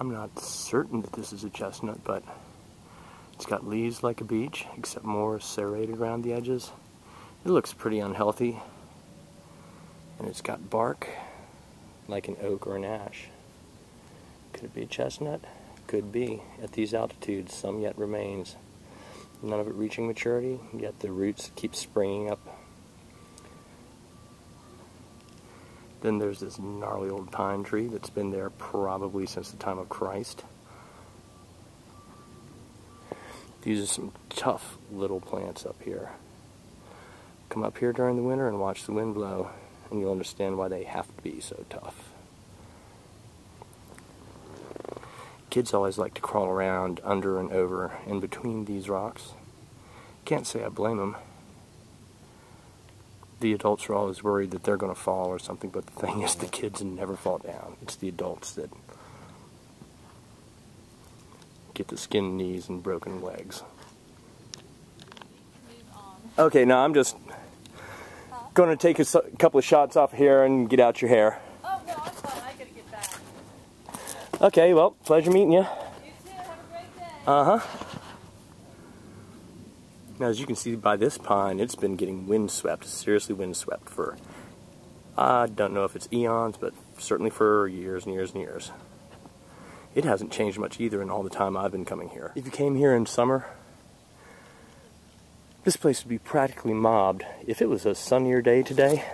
I'm not certain that this is a chestnut, but it's got leaves like a beech, except more serrated around the edges. It looks pretty unhealthy. And it's got bark like an oak or an ash. Could it be a chestnut? Could be. At these altitudes, some yet remains. None of it reaching maturity, yet the roots keep springing up. Then there's this gnarly old pine tree that's been there probably since the time of Christ. These are some tough little plants up here. Come up here during the winter and watch the wind blow, and you'll understand why they have to be so tough. Kids always like to crawl around under and over in between these rocks. Can't say I blame them. The adults are always worried that they're going to fall or something, but the thing is the kids never fall down. It's the adults that get the skinned knees and broken legs. Okay, now I'm just going to take a couple of shots off here and get out your hair. Oh, no, I'm fine. I gotta get back. Okay, well, pleasure meeting you. You too. Have a great day. Uh-huh. Now, as you can see by this pine, it's been getting windswept, seriously windswept for, I don't know if it's eons, but certainly for years and years and years. It hasn't changed much either in all the time I've been coming here. If you came here in summer, this place would be practically mobbed. If it was a sunnier day today,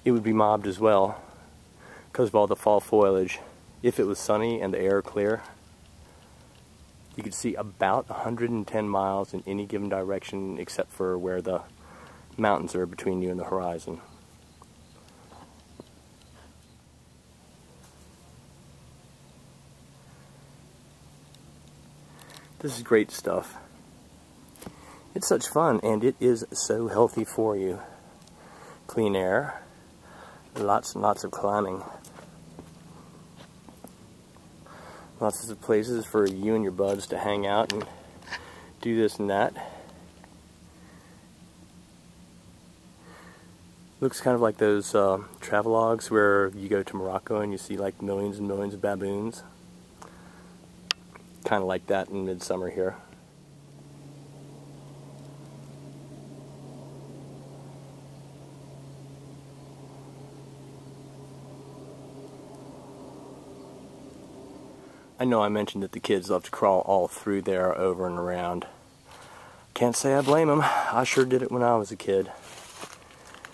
it would be mobbed as well because of all the fall foliage. If it was sunny and the air clear, you could see about 110 miles in any given direction except for where the mountains are between you and the horizon. This is great stuff. It's such fun, and it is so healthy for you. Clean air, lots and lots of climbing. Lots of places for you and your buds to hang out and do this and that. Looks kind of like those travelogues where you go to Morocco and you see like millions and millions of baboons. Kind of like that in midsummer here. I know I mentioned that the kids love to crawl all through there over and around. Can't say I blame them. I sure did it when I was a kid.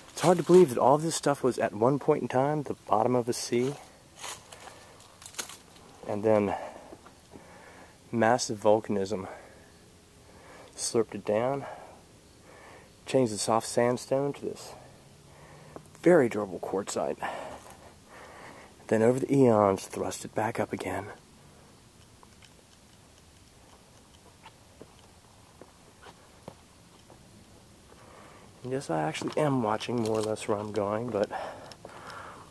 It's hard to believe that all this stuff was at one point in time the bottom of a sea. And then massive volcanism slurped it down, changed the soft sandstone to this very durable quartzite. Then over the eons thrust it back up again. And yes, I actually am watching more or less where I'm going, but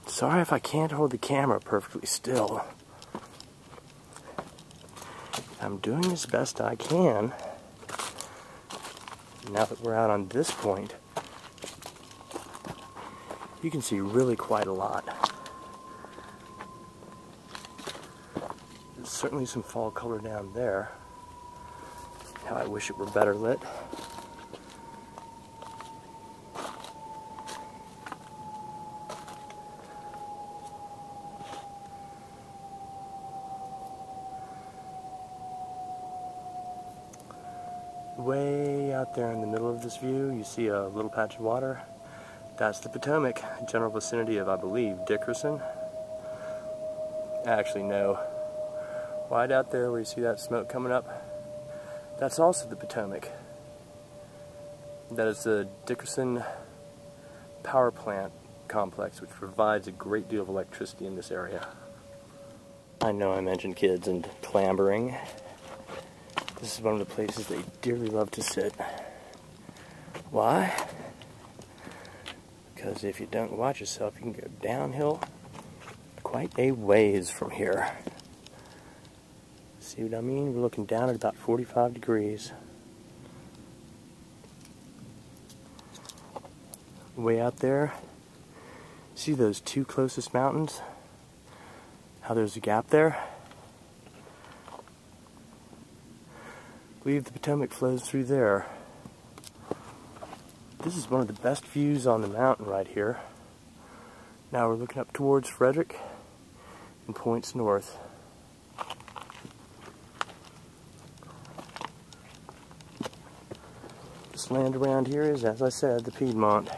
sorry if I can't hold the camera perfectly still. I'm doing as best I can. Now that we're out on this point, you can see really quite a lot. There's certainly some fall color down there. How I wish it were better lit. Way out there in the middle of this view, you see a little patch of water. That's the Potomac, general vicinity of, I believe, Dickerson. Actually, no. Wide out there where you see that smoke coming up, that's also the Potomac. That is the Dickerson power plant complex, which provides a great deal of electricity in this area. I know I mentioned kids and clambering. This is one of the places they dearly love to sit. Why? Because if you don't watch yourself, you can go downhill quite a ways from here. See what I mean? We're looking down at about 45 degrees. Way out there, see those two closest mountains? How there's a gap there? believe the Potomac flows through there. This is one of the best views on the mountain right here. Now we're looking up towards Frederick and points north. This land around here is, as I said, the Piedmont.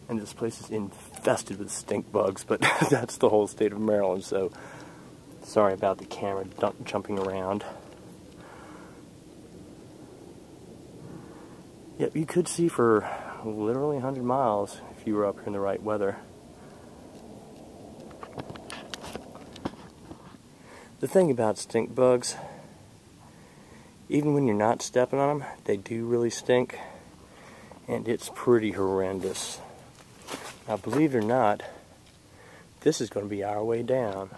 And this place is infested with stink bugs, but that's the whole state of Maryland, so sorry about the camera jumping around. Yep, you could see for literally 100 miles if you were up here in the right weather. The thing about stink bugs, even when you're not stepping on them, they do really stink, and it's pretty horrendous. Now, believe it or not, this is going to be our way down.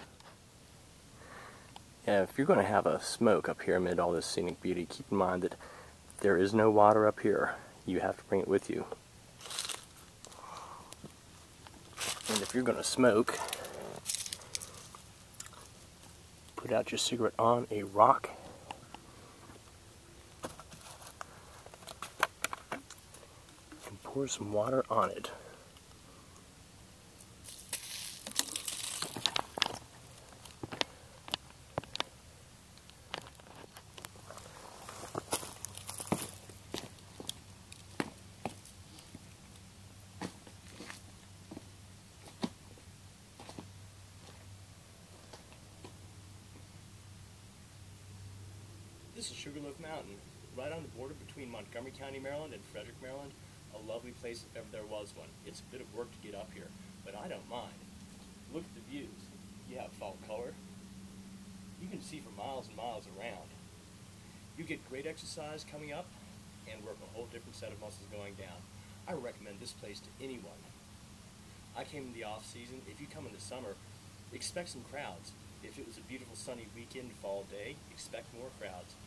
Yeah, if you're going to have a smoke up here amid all this scenic beauty, keep in mind that there is no water up here. You have to bring it with you. And if you're going to smoke, put out your cigarette on a rock and pour some water on it. This is Sugarloaf Mountain, right on the border between Montgomery County, Maryland and Frederick, Maryland. A lovely place if ever there was one. It's a bit of work to get up here, but I don't mind. Look at the views. You have fall color. You can see for miles and miles around. You get great exercise coming up and work a whole different set of muscles going down. I recommend this place to anyone. I came in the off season. If you come in the summer, expect some crowds. If it was a beautiful sunny weekend, fall day, expect more crowds.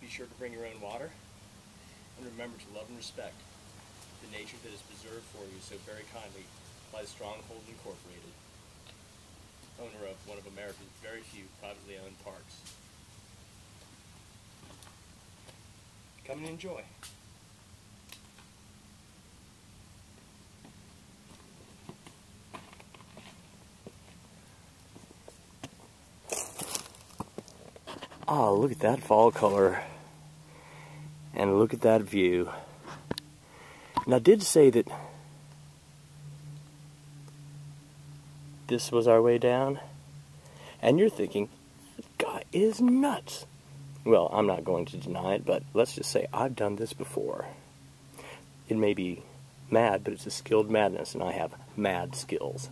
Be sure to bring your own water, and remember to love and respect the nature that is preserved for you so very kindly by the Stronghold Incorporated, owner of one of America's very few privately owned parks. Come and enjoy. Oh, look at that fall color. And look at that view. And I did say that this was our way down. And you're thinking, this guy is nuts. Well, I'm not going to deny it, but let's just say I've done this before. It may be mad, but it's a skilled madness, and I have mad skills.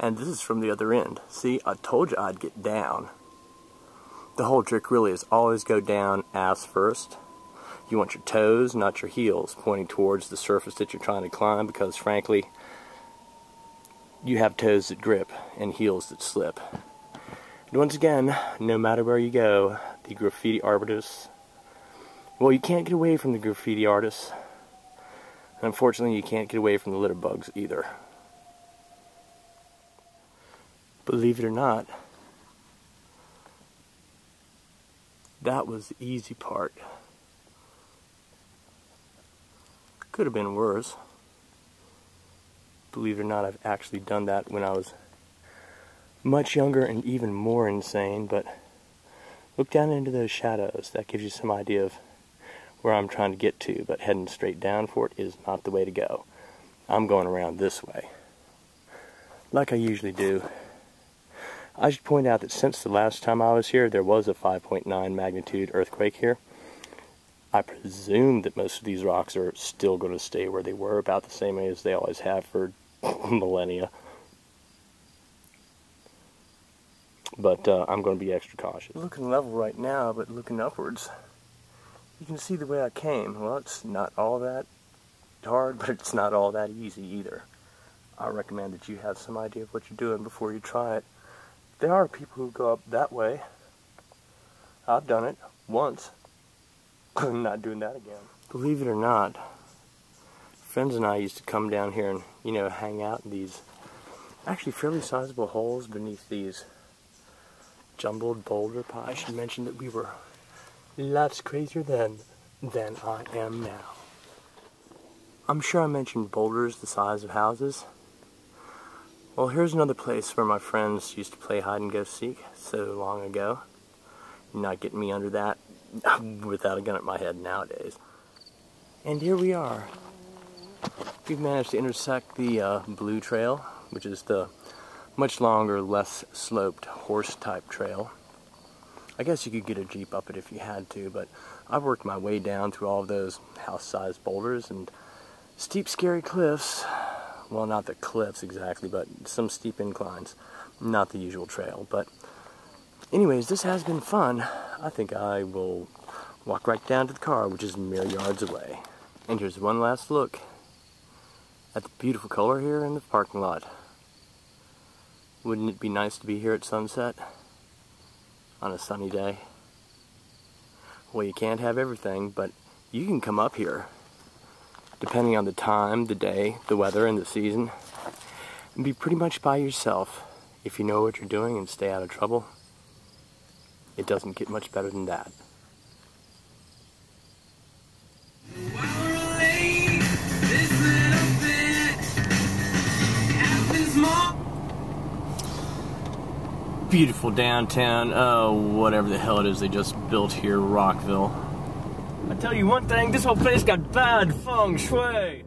And this is from the other end. See, I told you I'd get down. The whole trick really is always go down ass first. You want your toes, not your heels, pointing towards the surface that you're trying to climb, because frankly, you have toes that grip and heels that slip. And once again, no matter where you go, the graffiti artists, well, you can't get away from the graffiti artists. And unfortunately, you can't get away from the litter bugs either. Believe it or not, that was the easy part. Could have been worse. Believe it or not, I've actually done that when I was much younger and even more insane, but look down into those shadows. That gives you some idea of where I'm trying to get to, but heading straight down for it is not the way to go. I'm going around this way, like I usually do. I should point out that since the last time I was here, there was a 5.9 magnitude earthquake here. I presume that most of these rocks are still going to stay where they were, about the same way as they always have for millennia. But I'm going to be extra cautious. Looking level right now, but looking upwards, you can see the way I came. Well, it's not all that hard, but it's not all that easy either. I recommend that you have some idea of what you're doing before you try it. There are people who go up that way. I've done it once. I'm not doing that again. Believe it or not, friends and I used to come down here and, hang out in these actually fairly sizable holes beneath these jumbled boulder piles. I should mention that we were lots crazier then than I am now. I'm sure I mentioned boulders the size of houses. Well, here's another place where my friends used to play hide and go seek so long ago. You're not getting me under that without a gun at my head nowadays. And here we are. We've managed to intersect the Blue Trail, which is the much longer, less sloped horse-type trail. I guess you could get a Jeep up it if you had to, but I've worked my way down through all of those house-sized boulders and steep, scary cliffs. Well, not the cliffs exactly, but some steep inclines. Not the usual trail, but anyways, this has been fun. I think I will walk right down to the car, which is mere yards away. And here's one last look at the beautiful color here in the parking lot. Wouldn't it be nice to be here at sunset on a sunny day? Well, you can't have everything, but you can come up here, depending on the time, the day, the weather, and the season, and be pretty much by yourself. If you know what you're doing and stay out of trouble, it doesn't get much better than that. Beautiful downtown, whatever the hell it is they just built here, Rockville. I tell you one thing, this whole place got bad feng shui.